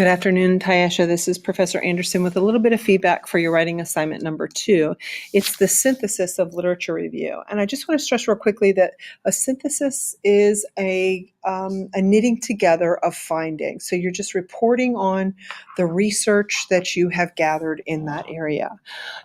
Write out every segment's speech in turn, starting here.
Good afternoon, Tyesha. This is Professor Anderson with a little bit of feedback for your writing assignment number 2. It's the synthesis of literature review. And I just want to stress real quickly that a synthesis is a knitting together of findings. So you're just reporting on the research that you have gathered in that area.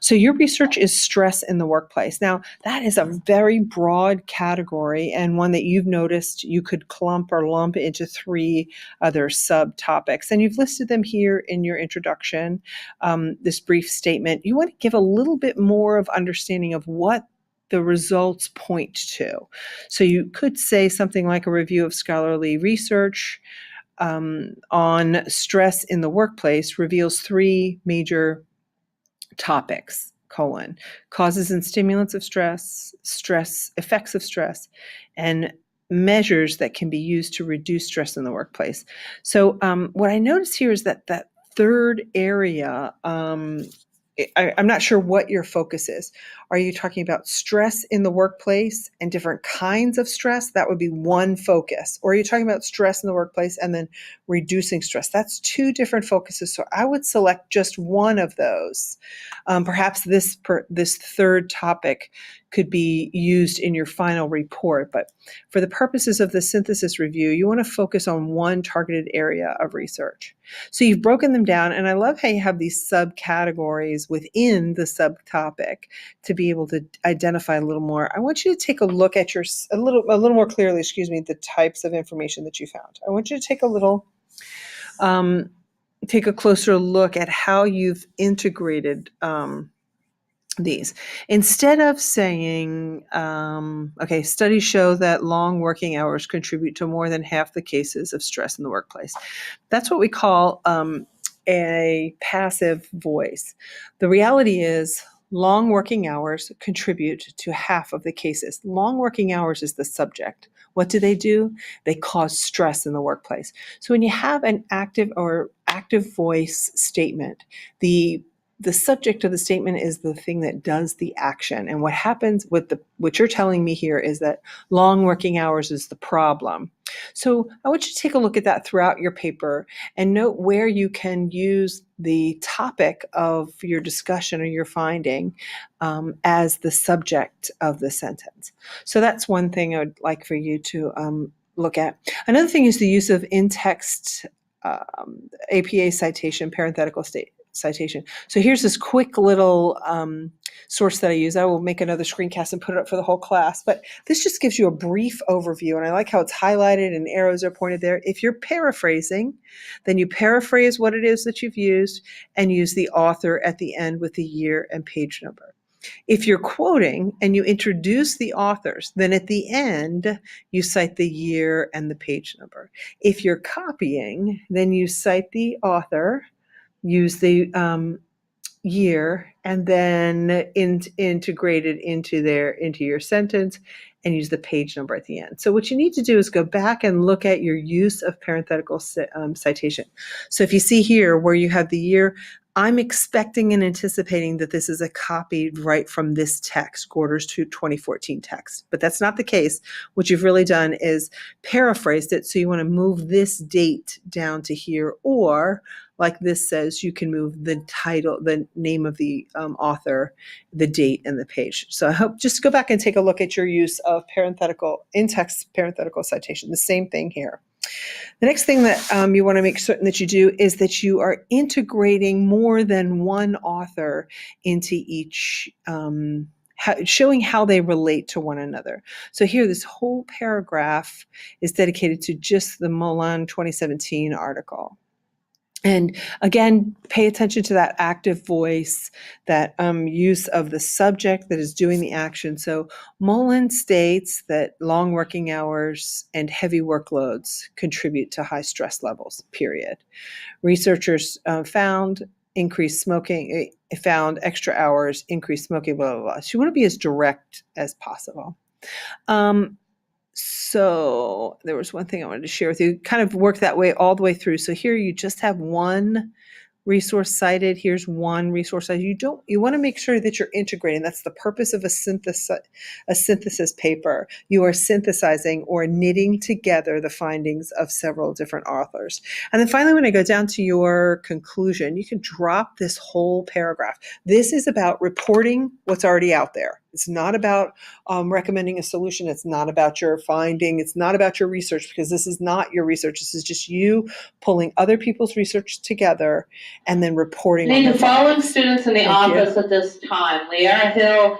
So your research is stress in the workplace. Now, that is a very broad category and one that you've noticed you could clump or lump into 3 other subtopics. And you've listed them here in your introduction, this brief statement. You want to give a little bit more of understanding of what the results point to. So you could say something like a review of scholarly research on stress in the workplace reveals 3 major topics, causes and stimulants of stress, stress effects of stress, and measures that can be used to reduce stress in the workplace. So what I notice here is that that third area, I'm not sure what your focus is. Are you talking about stress in the workplace and different kinds of stress? That would be one focus. Or are you talking about stress in the workplace and then reducing stress? That's 2 different focuses. So I would select just one of those. Perhaps this third topic could be used in your final report. But for the purposes of the synthesis review, you want to focus on one targeted area of research. So you've broken them down, and I love how you have these subcategories within the subtopic to be able to identify a little more. I want you to take a look at a little more clearly, the types of information that you found. I want you to take a closer look at how you've integrated these. Instead of saying, studies show that long working hours contribute to more than half the cases of stress in the workplace. That's what we call a passive voice. The reality is long working hours contribute to half of the cases. Long working hours is the subject. What do? They cause stress in the workplace. So when you have an active voice statement, the subject of the statement is the thing that does the action. And what happens with what you're telling me here is that long working hours is the problem. So I want you to take a look at that throughout your paper and note where you can use the topic of your discussion or your finding as the subject of the sentence. So that's one thing I would like for you to look at. Another thing is the use of in-text APA citation, parenthetical citation. So here's this quick little source that I use. I will make another screencast and put it up for the whole class, but this just gives you a brief overview, and I like how it's highlighted and arrows are pointed there. If you're paraphrasing, then you paraphrase what it is that you've used and use the author at the end with the year and page number. If you're quoting and you introduce the authors, then at the end, you cite the year and the page number. If you're copying, then you cite the author, use the year, and then integrate it into your sentence and use the page number at the end. So what you need to do is go back and look at your use of parenthetical citation. So if you see here where you have the year, I'm expecting and anticipating that this is a copy right from this text, Gorders 2014 text, but that's not the case. What you've really done is paraphrased it, so you want to move this date down to here, or like this says, you can move the title, the name of the author, the date, and the page. So I hope just go back and take a look at your use of in-text parenthetical citation. The same thing here. The next thing that you want to make certain that you do is that you are integrating more than one author into each, showing how they relate to one another. So here, this whole paragraph is dedicated to just the Molan 2017 article. And again, pay attention to that active voice, that use of the subject that is doing the action. So Molan states that long working hours and heavy workloads contribute to high stress levels, period. Researchers found increased smoking, found extra hours, increased smoking, blah, blah, blah. So you want to be as direct as possible. So there was one thing I wanted to share with you, kind of work that way all the way through. So here you just have one resource cited. Here's one resource cited. You want to make sure that you're integrating. That's the purpose of a synthesis paper. You are synthesizing or knitting together the findings of several different authors. And then finally, when I go down to your conclusion, you can drop this whole paragraph. This is about reporting what's already out there. It's not about recommending a solution. It's not about your finding. It's not about your research, because this is not your research. This is just you pulling other people's research together and then reporting on Need their the following findings. students in the Thank you. office at this time: Leanna Hill,